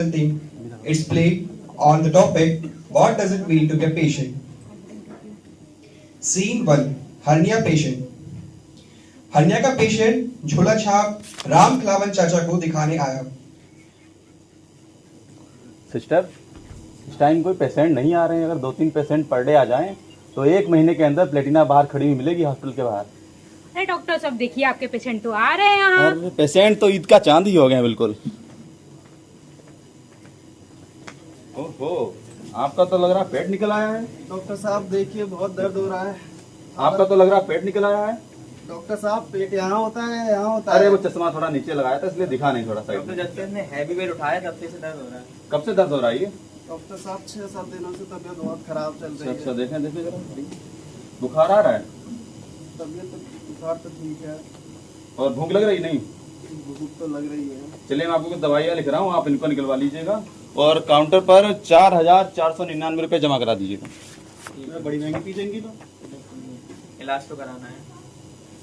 its play on the topic, what does it mean to be a patient? Scene 1, hernia patient. Hernia का patient झोला छाप राम खिलावन चाचा को दिखाने आया। सिस्टर, इस टाइम कोई पेशेंट नहीं आ रहे हैं। अगर 2-3 पेशेंट पर डे आ जाएं तो 1 महीने के अंदर प्लेटिना बाहर खड़ी हुई मिलेगी हॉस्पिटल के बाहर। अरे डॉक्टर साहब देखिए, आपके पेशेंट तो आ रहे हैं यहाँ। और पेशेंट तो ईद का चांद ही हो गए बिल्कुल। ओहो, आपका तो लग रहा है पेट निकल आया है। डॉक्टर साहब देखिए, बहुत दर्द हो रहा है। आपका तो लग रहा है पेट निकल आया है। डॉक्टर साहब पेट यहाँ होता है, यहाँ होता है। अरे वो चश्मा थोड़ा नीचे लगाया था इसलिए दिखा नहीं थोड़ा सा। डॉक्टर जब से इसने हैवी वेट उठाया तब से इसे दर्द हो रहा है। कब से दर्द हो रहा है ये? डॉक्टर साहब 6-7 दिनों से तबीयत बहुत खराब चल रही अच्छा, है। देखें जरा, बुखार आ रहा है तबीयत बुखार तो ठीक है, और भूख लग रही नहीं? भूख तो लग रही है। चलिए मैं आपको कुछ दवाइयाँ लिख रहा हूँ, आप इनको निकलवा लीजिएगा और काउंटर पर 4,499 रुपए जमा करा दीजिएगा। बड़ी महंगी पी जाएंगी तो इलाज तो कराना है।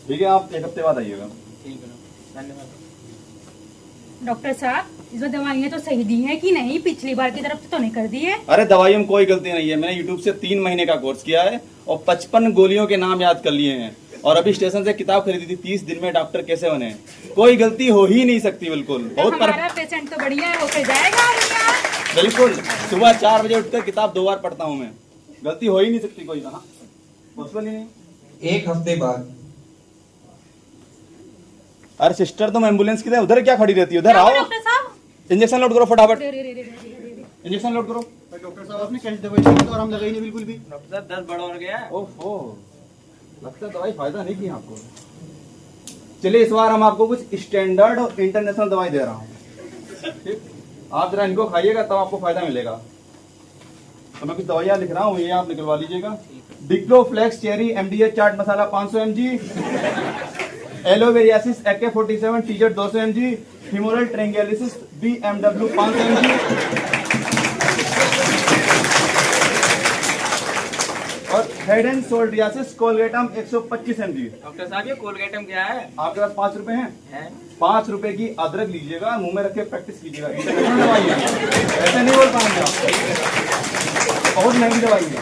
ठीक है, आप 1 हफ्ते बाद आइएगा। ठीक है, धन्यवाद। डॉक्टर साहब, इसमें दवाइयाँ तो सही दी हैं कि नहीं? पिछली बार की तरफ से तो नहीं कर दी है। अरे दवाइयों में कोई गलती नहीं है। मैंने यूट्यूब से 3 महीने का कोर्स किया है और 55 गोलियों के नाम याद कर लिए हैं। और अभी स्टेशन से किताब खरीदी थी, 30 दिन में डॉक्टर कैसे बने। कोई गलती हो ही नहीं सकती बिल्कुल। बहुत हमारा पेशेंट तो बढ़िया है, होकर जाएगा बढ़िया। बिल्कुल, सुबह 4 बजे उठकर किताब 2 बार पढ़ता हूँ मैं। गलती हो ही नहीं सकती कोई। कहा पॉसिबल ही नहीं। 1 हफ्ते बाद। अरे सिस्टर, तुम एम्बुलेंस की उधर क्या खड़ी रहती है? उधर क्या आओ, हुआ डॉक्टर साहब? इंजेक्शन लोड करो फटाफट। रे, रे, रे, रे, रे, रे, रे। इंजेक्शन लोड करो। डॉक्टर साहब आपने कैसी दवाई दी तो आराम लगा ही नहीं बिल्कुल भी। डॉक्टर साहब दर्द बढ़ हो गया है। ओहो, लगता है दवाई फायदा नहीं की आपको। चलिए इस बार हम आपको कुछ स्टैंडर्ड और इंटरनेशनल दवाई दे रहा हूँ। ठीक, आप जरा इनको खाइएगा तब आपको फायदा मिलेगा। तो मैं कुछ दवाइयाँ लिख रहा हूँ, ये आप निकलवा लीजिएगा। डिक्लोफ्लेक्स cherry MDH chaat masala 500 mg, एलोवेरियासिस AK47 TZ 200 mg, हिमोरल ट्रेंगेलिसिस BMW 500 mg और हेड एंड शोल्डरियासिस कोलगेटम 125 mg। डॉक्टर साहब ये कोलगेटम क्या है? आपके पास 5 रुपए हैं? हैं? 5 रुपए की अदरक लीजिएगा, मुंह में रख के प्रैक्टिस कीजिएगा। इंटरनेशनल दवाई है, ऐसे नहीं बोल पाएंगे आप। बहुत महंगी दवाई है।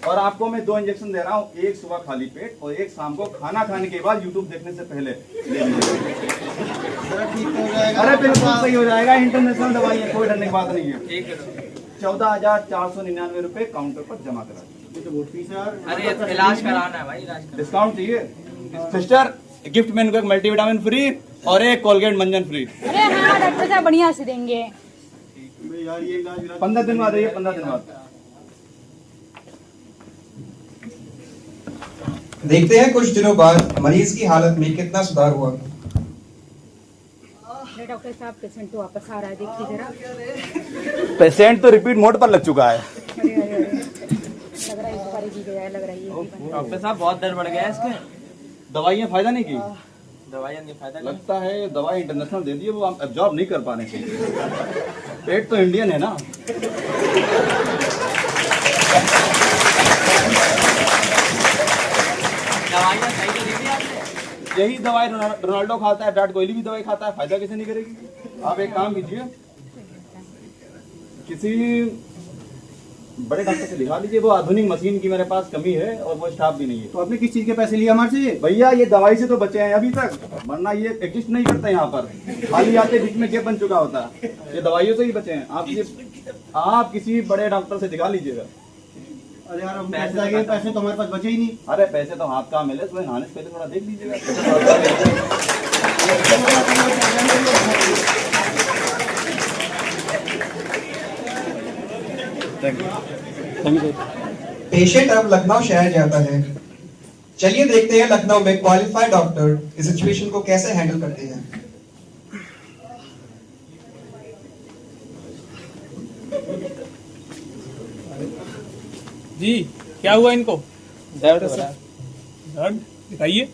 और आपको मैं 2 इंजेक्शन दे रहा हूँ, एक सुबह खाली पेट और एक शाम को खाना खाने के बाद यूट्यूब देखने से पहले ले लीजिएगा। ठीक हो जाएगा। अरे बिल्कुल सही हो जाएगा। इंटरनेशनल दवाई है, कोई डरने की बात नहीं है। ठीक है। 14,499 रुपए काउंटर पर जमा करा। ये तो बहुत फीस है यार। अरे इलाज कराना है भाई, इलाज कराना। डिस्काउंट चाहिए सिस्टर? गिफ्ट में इनको एक मल्टीविटामिन फ्री और एक कोलगेट मंजन फ्री। अरे हाँ डॉक्टर साहब, बढ़िया से देंगे। यार ये इलाज 15 दिन बाद आइए, 15 दिन बाद। देखते हैं कुछ दिनों बाद मरीज की हालत में कितना सुधार हुआ। अरे डॉक्टर साहब, पेशेंट तो वापस आ रहा है, देखिए जरा। पेशेंट तो रिपीट मोड पर लग चुका है। अरे अरे अरे, लग रहा है सुपारी दी गया है, लग रहा है ये। डॉक्टर साहब बहुत दर्द बढ़ गया है इसके। दवाइयाँ फायदा नहीं की। दवाइयाँ नहीं फायदा नहीं। लगता है दवाई इंटरनेशनल दे दी है, वो हम एब्जॉर्ब नहीं कर पाने से। पेट तो इंडियन है ना। दवाइयाँ सही तो दी थी आपने? यही दवाई रोनाल्डो खाता है, विराट कोहली भी दवाई खाता है, फायदा कैसे नहीं करेगी? आप एक काम कीजिए, किसी बड़े डॉक्टर से लिखा लीजिए। वो आधुनिक मशीन की मेरे पास कमी है और वो स्टाफ भी नहीं है। तो आपने किस चीज के पैसे लिए हमारे से? भैया ये दवाई से तो बचे हैं अभी तक, वरना ये एग्जिस्ट नहीं करता यहाँ पर। खाली आते बीच में गैप बन चुका होता है। ये दवाइयों से ही बचे हैं। आप किसी बड़े डॉक्टर से दिखा लीजिएगा। अरे यार हम पैसे तो हमारे पास बचे ही नहीं। अरे पैसे तो हाथ काम मिले, सुबह नहाने से पहले थोड़ा देख लीजिएगा। पेशेंट अब लखनऊ शहर जाता है। चलिए देखते हैं लखनऊ में क्वालिफाइड डॉक्टर इस सिचुएशन को कैसे हैंडल करते हैं। जी, क्या हुआ इनको? दर्द हो रहा है। दर्द दिखाइए।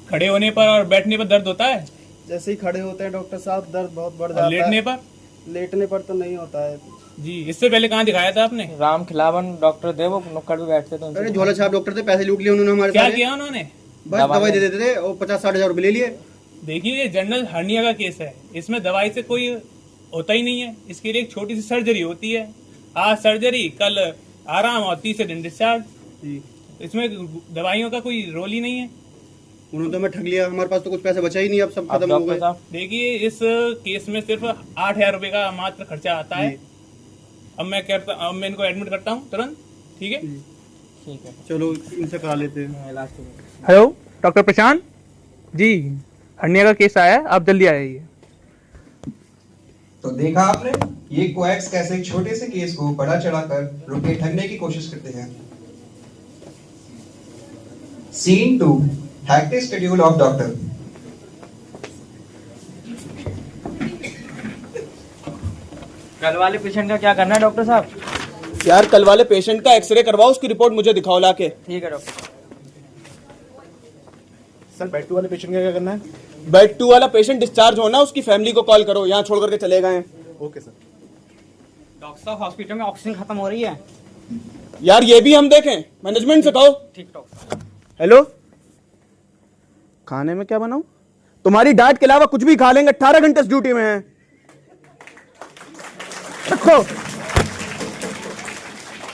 खड़े होने पर और बैठने पर दर्द होता है? जैसे ही खड़े होते हैं डॉक्टर साहब दर्द बहुत बढ़ और जाता लेटने है। पर? लेटने पर तो नहीं होता है। जी, इससे पहले कहाँ दिखाया था आपने? राम खिलावन डॉक्टर थे, वो नुक्कड़ पे बैठते थे। अरे झोला छाप डॉक्टर थे, पैसे लूट लिए उन्होंने हमारे क्या सारे। किया उन्होंने? बस दवाई दे देते थे और 50-60 हजार रुपए ले लिए। देखिए ये जनरल हर्निया का केस है, इसमें दवाई से कोई होता ही नहीं है। इसके लिए एक छोटी सी सर्जरी होती है, आज सर्जरी कल आराम और तीसरे दिन डिस्चार्ज। जी इसमें दवाइयों का कोई रोल ही नहीं है। उन्होंने तो हमें ठग लिया, हमारे पास तो कुछ पैसे बचा ही नहीं, अब सब अब खत्म हो डॉक्टर गए। साहब देखिए इस केस में सिर्फ 8,000 रुपए का मात्र खर्चा आता है। जी। अब मैं इनको एडमिट करता हूँ तुरंत, ठीक है। ठीक है, चलो इनसे करा लेते हैं। मैं इलाज करूँगा। Hello doctor Prashant ji, hernia का केस आया है, आप जल्दी आइए। तो देखा आपने, ये कोएक्स कैसे एक छोटे से केस को बड़ा चढ़ाकर रुपए ठगने की कोशिश करते हैं। Scene 2, hectic schedule of doctor. कल वाले पेशेंट का क्या करना है डॉक्टर साहब? यार कल वाले पेशेंट का एक्सरे करवाओ, उसकी रिपोर्ट मुझे दिखाओ लाके। ठीक है डॉक्टर साहब। सर बेड 2 वाले पेशेंट का क्या करना है? बेड 2 वाला पेशेंट डिस्चार्ज होना, उसकी फैमिली को कॉल करो, यहाँ छोड़ करके चले गए हैं। Okay sir. डॉक्टर साहब हॉस्पिटल में ऑक्सीजन खत्म हो रही है। यार ये भी हम देखें, मैनेजमेंट से कहो। ठीक डॉक्टर। हेलो, खाने में क्या बनाऊं? तुम्हारी डाइट के अलावा कुछ भी खा लेंगे, 18 घंटे इस ड्यूटी में हैं। रखो।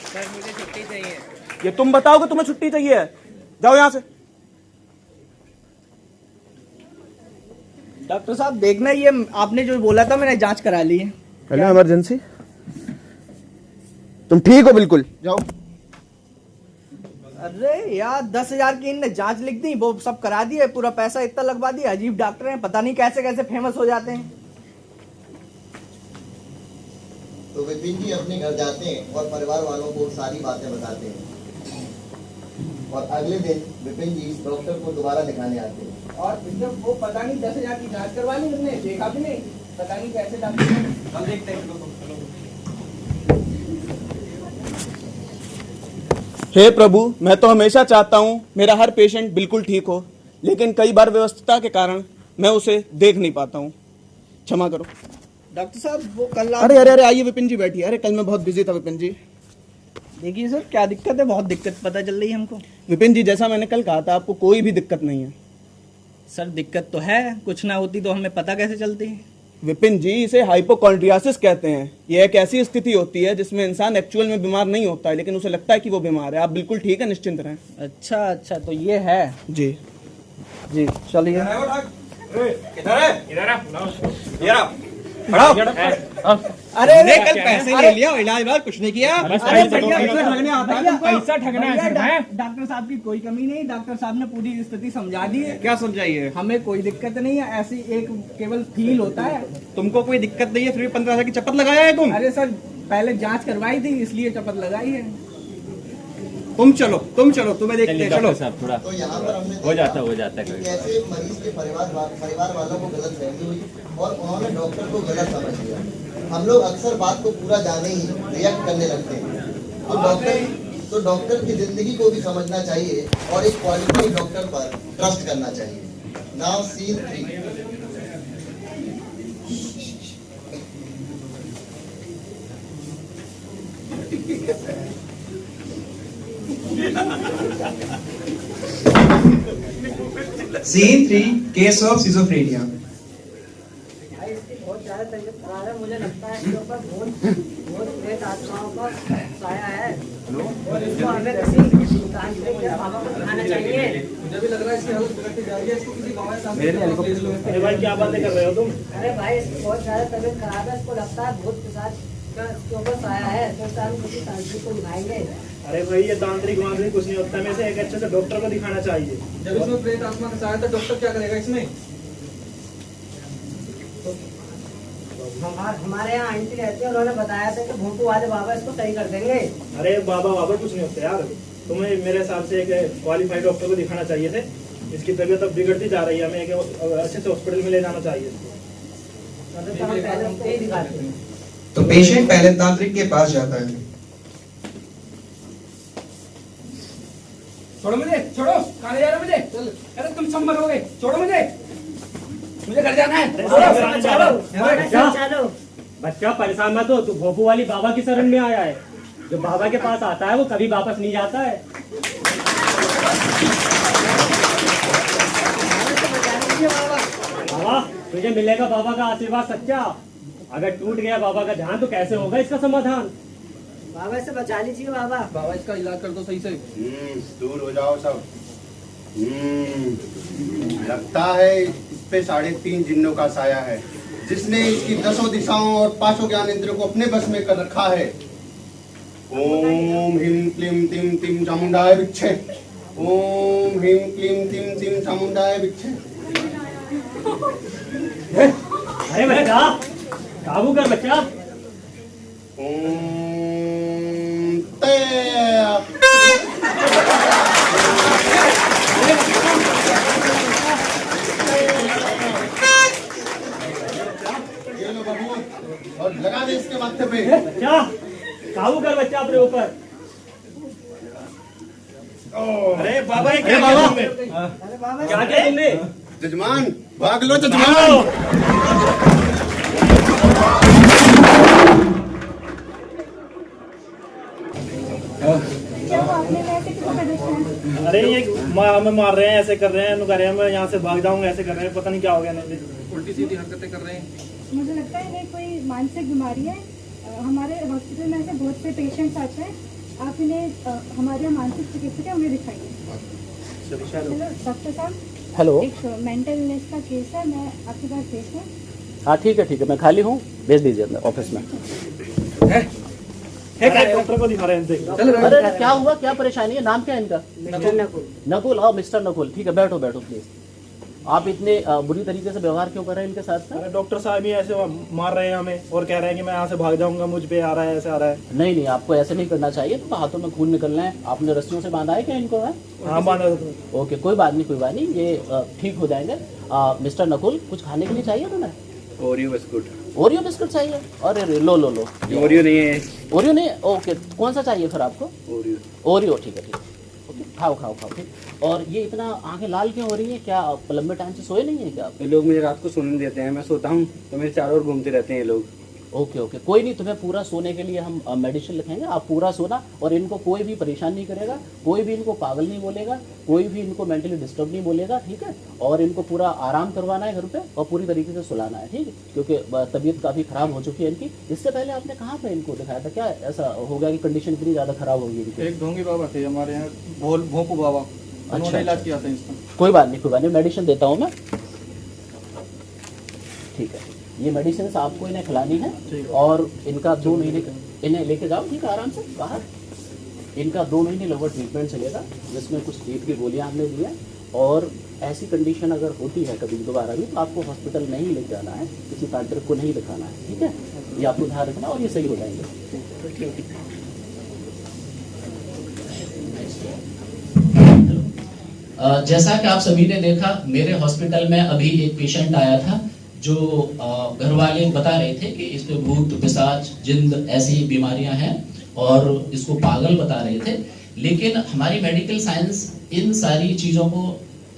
सर मुझे छुट्टी चाहिए। ये तुम बताओगे तुम्हें छुट्टी चाहिए है? जाओ यहां से। डॉक्टर साहब देखना, ये आपने जो बोला था मैंने जांच करा ली है। हेलो इमरजेंसी, तुम ठीक हो? बिल्कुल जाओ। अरे यार 10,000 की इनने जांच लिख दी, वो सब करा दिए, पूरा पैसा इतना लगवा दिया। अजीब डॉक्टर हैं, पता नहीं कैसे कैसे फेमस हो जाते हैं। तो विपिन जी अपने घर जाते हैं और परिवार वालों को सारी बातें बताते हैं, और अगले दिन विपिन जी डॉक्टर को दोबारा दिखाने आते हैं। और जब वो पता नहीं 10,000 की जांच करवा ली उसने, देखा भी नहीं, पता नहीं कैसे डॉक्टर। हम देखते हैं। हे प्रभु, मैं तो हमेशा चाहता हूं मेरा हर पेशेंट बिल्कुल ठीक हो, लेकिन कई बार व्यवस्था के कारण मैं उसे देख नहीं पाता हूं। क्षमा करो। डॉक्टर साहब वो कल अरे अरे अरे आइए विपिन जी बैठिए। अरे कल मैं बहुत बिजी था विपिन जी। देखिए सर क्या दिक्कत है, बहुत दिक्कत पता चल रही है हमको। विपिन जी जैसा मैंने कल कहा था, आपको कोई भी दिक्कत नहीं है। सर दिक्कत तो है, कुछ ना होती तो हमें पता कैसे चलती है। विपिन जी इसे हाइपोकॉन्ड्रियासिस कहते हैं। यह एक ऐसी स्थिति होती है जिसमें इंसान एक्चुअल में बीमार नहीं होता है, लेकिन उसे लगता है कि वो बीमार है। आप बिल्कुल ठीक है, निश्चिंत रहें। अच्छा अच्छा, तो ये है जी जी, चलिए। अरे कल पैसे ले लिया, इलाज कुछ नहीं किया। अरे भैया, पैसा ठगना है सर, हैं? डॉक्टर साहब की कोई कमी नहीं, डॉक्टर साहब ने पूरी स्थिति समझा दी है। क्या समझाइए? हमें कोई दिक्कत नहीं है, ऐसी एक केवल फील होता है। तुमको कोई दिक्कत नहीं है, फिर भी 15,000 की चपत लगाया है तुम। अरे सर पहले जांच करवाई थी इसलिए चपत लगाई है। तुम चलो तुम्हें देखते हैं। चलो थोड़ा तो यहाँ पर हमने हो जाता कि कैसे मरीज के परिवार वालों को गलत फहमी हुई और उन्होंने डॉक्टर को गलत समझ लिया। हम लोग अक्सर बात को पूरा जाने ही रिएक्ट करने लगते हैं। तो डॉक्टर की जिंदगी को भी समझना चाहिए और एक क्वालिफाइड डॉक्टर पर ट्रस्ट करना चाहिए। Now scene 3। Scene 3, case of schizophrenia. बहुत ज्यादा तबीयत खराब है, मुझे लगता है इसके ऊपर बहुत प्रेत आत्माओं का साया है और इसको हमें किसी तांत्रिक या बाबा को दिखाना चाहिए। मुझे भी लग रहा है इसकी हालत बिगड़ती जा रही है, इसको किसी बाबा साहब। अरे भाई क्या बातें कर रहे हो तुम? अरे भाई इसकी बहुत ज्यादा तबीयत खराब है, इसको लगता है भूत पिशाच का इसके ऊपर साया है, तो हम किसी तांत्रिक को दिखाएंगे। अरे भाई ये तांत्रिक वांत्रिक कुछ नहीं होता है, में से एक अच्छे से डॉक्टर को दिखाना चाहिए। जब इसमें प्रेत आत्मा का साया, तो डॉक्टर क्या करेगा इसमें? हमारे यहाँ आंटी रहती है, उन्होंने बताया था कि भूतू वाले बाबा इसको सही कर देंगे। अरे बाबा कुछ नहीं होता यार, तुम्हें मेरे हिसाब से एक क्वालिफाइड डॉक्टर को दिखाना चाहिए थे। इसकी तबीयत अब बिगड़ती जा रही है, हमें एक अच्छे से हॉस्पिटल में ले जाना चाहिए इसको। तो हम पहले उसको ही दिखाते हैं। तो पेशेंट पहले तांत्रिक के पास जाता है। छोड़ो मुझे, छोड़ो, कहाँ ले जा रहे हो मुझे? अरे तुम सब मरोगे, छोड़ो मुझे घर जाना है। चलो बच्चा परेशान मत हो, तू भोपू वाली बाबा की शरण में आया है। जो बाबा के पास आता है वो कभी वापस नहीं जाता है। बाबा तुझे मिलेगा बाबा का आशीर्वाद सच्चा। अगर टूट गया बाबा का ध्यान तो कैसे होगा इसका समाधान? बाबा इसे बचा लीजिए बाबा। बाबा इसका इलाज कर दो सही से। दूर हो जाओ सब। लगता है इस पे 3.5 जिन्नों का साया है, जिसने इसकी 10 दिशाओं और 5 ज्ञानेंद्रियों को अपने बस में कर रखा है। ओम ह्रीं क्लीं तिम तिम चामुंडाय विच्छे। ओम ह्रीं क्लीं तिम तिम चामुंडाय विच्छे। अरे बच्चा काबू कर बच्चा। ओम और लगा दे इसके माथे पे। बच्चा काबू कर बच्चा अपने ऊपर। अरे बाबा ये क्या किया तुमने? क्या किया तुमने? जजमान भाग लो जजमान। अरे ये हमें मार रहे हैं, ऐसे कर रहे हैं, कह रहे हैं मैं यहाँ से भाग जाऊंगा, ऐसे कर रहे हैं, पता नहीं क्या हो गया। उल्टी सीधी हरकतें कर रहे हैं। मुझे लगता है इन्हें कोई मानसिक बीमारी है। हमारे हॉस्पिटल में ऐसे बहुत से पेशेंट्स आते हैं, आप इन्हें हमारे यहाँ मानसिक चिकित्सक है उन्हें दिखाइए। हेलो डॉक्टर साहब। हेलो। एक मेंटल इलनेस का केस है, मैं आपके पास पेश हूँ। हाँ ठीक है, मैं खाली हूँ, भेज दीजिए अंदर ऑफिस में। डॉक्टर को दिखा रहे हैं। अरे क्या हुआ, क्या परेशानी है? नाम क्या है इनका? नकुल। आओ मिस्टर नकुल, ठीक है बैठो प्लीज। आप इतने बुरी तरीके से व्यवहार क्यों कर रहे हैं इनके साथ? अरे डॉक्टर साहब ही ऐसे मार रहे हैं हमें और कह रहे हैं कि मैं यहाँ से भाग जाऊंगा, मुझ पे आ रहा है, ऐसे आ रहा है। नहीं, आपको ऐसे नहीं करना चाहिए। तो हाथों में खून निकलना है, आपने रस्सियों से बांधा है क्या इनको? है हाँ बांधा था। ओके, कोई बात नहीं, ये ठीक हो जाएंगे। मिस्टर नकुल, कुछ खाने के लिए चाहिए तुम्हें? Oreo biscuit. ओरियो बिस्कुट चाहिए? अरे लो। ओरियो नहीं है। ओरियो नहीं? ओके, कौन सा चाहिए फिर आपको? ओरियो ठीक है। ओके, खाओ ठीक। और ये इतना आंखें लाल क्यों हो रही है? क्या लंबे टाइम से सोए नहीं है क्या आप? ये लोग मुझे रात को सोने देते हैं, मैं सोता हूँ तो मेरे चारों ओर घूमते रहते हैं ये लोग। ओके, कोई नहीं, तुम्हें पूरा सोने के लिए हम मेडिसिन लिखेंगे, आप पूरा सोना। और इनको कोई भी परेशान नहीं करेगा, कोई भी इनको पागल नहीं बोलेगा, कोई भी इनको मेंटली डिस्टर्ब नहीं बोलेगा, ठीक है? और इनको पूरा आराम करवाना है घर पे और पूरी तरीके से सुलाना है, ठीक है? क्योंकि तबीयत काफ़ी ख़राब हो चुकी है इनकी। इससे पहले आपने कहाँ पर इनको दिखाया था? क्या ऐसा हो गया कि कंडीशन इतनी ज़्यादा ख़राब होगी इनकी? एक ढोंगी बाबा थे हमारे यहाँ, भोंपू बाबा, उन्होंने इलाज किया था इसका। कोई बात नहीं, मेडिसिन देता हूँ मैं, ठीक है? ये मेडिसिन आपको इन्हें खिलानी है और इनका 2 महीने इन्हें लेके जाओ, ठीक है, आराम से बाहर। इनका 2 महीने लगभग ट्रीटमेंट चलेगा, जिसमें कुछ नींद की गोलियां हमने दी हैं। और ऐसी कंडीशन अगर होती है कभी दोबारा भी, तो आपको हॉस्पिटल नहीं लेके आना है, किसी तांत्रिक को नहीं दिखाना है, ठीक है? ये आपको ध्यान रखना और ये सही हो जाएंगे। जैसा कि आप सभी ने देखा, मेरे हॉस्पिटल में अभी एक पेशेंट आया था जो घर वाले बता रहे थे कि इस पे भूत, पिशाच, जिन्न ऐसी बीमारियां हैं और इसको पागल बता रहे थे। लेकिन हमारी मेडिकल साइंस इन सारी चीज़ों को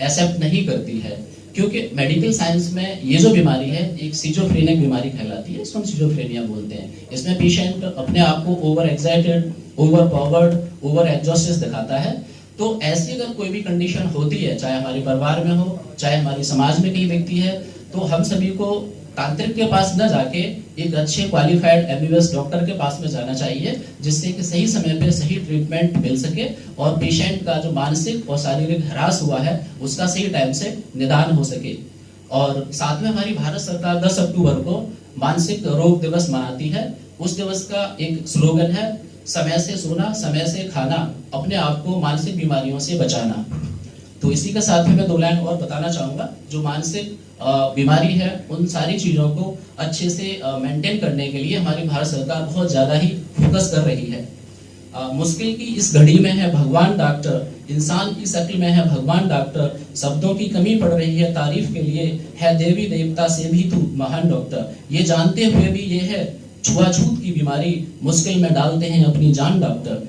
एक्सेप्ट नहीं करती है, क्योंकि मेडिकल साइंस में ये जो बीमारी है एक सिजोफ्रेनिक बीमारी कहलाती है, इसको हम सिजोफ्रेनिया बोलते हैं। इसमें पेशेंट अपने आप को over excited, over powered, over exhausted दिखाता है। तो ऐसी अगर कोई भी कंडीशन होती है, चाहे हमारे परिवार में हो, चाहे हमारे समाज में कहीं व्यक्ति है, तो हम सभी को तांत्रिक के पास न जाके एक अच्छे क्वालिफाइड एमबीबीएस डॉक्टर के पास में जाना चाहिए, जिससे कि सही समय पे सही ट्रीटमेंट मिल सके और पेशेंट का जो मानसिक और शारीरिक ह्रास हुआ है उसका सही टाइम से निदान हो सके। और साथ में हमारी भारत सरकार 10 अक्टूबर को मानसिक रोग दिवस मनाती है। उस दिवस का एक स्लोगन है, समय से सोना, समय से खाना, अपने आप को मानसिक बीमारियों से बचाना। तो इसी के साथ में मैं 2 लाइन और बताना चाहूँगा। जो मानसिक बीमारी है, उन सारी चीज़ों को अच्छे से मेंटेन करने के लिए हमारी भारत सरकार बहुत ज़्यादा ही फोकस कर रही है। मुश्किल की इस घड़ी में है भगवान डॉक्टर, इंसान की शक्ल में है भगवान डॉक्टर, शब्दों की कमी पड़ रही है तारीफ के लिए, है देवी देवता से भी तू महान डॉक्टर। ये जानते हुए भी ये है छुआछूत की बीमारी, मुश्किल में डालते हैं अपनी जान डॉक्टर।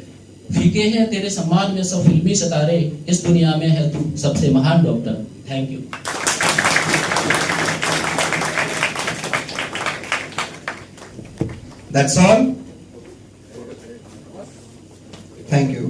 फीके हैं तेरे सम्मान में सब फिल्मी सितारे, इस दुनिया में है तू सबसे महान doctor. Thank you. That's all. Thank you.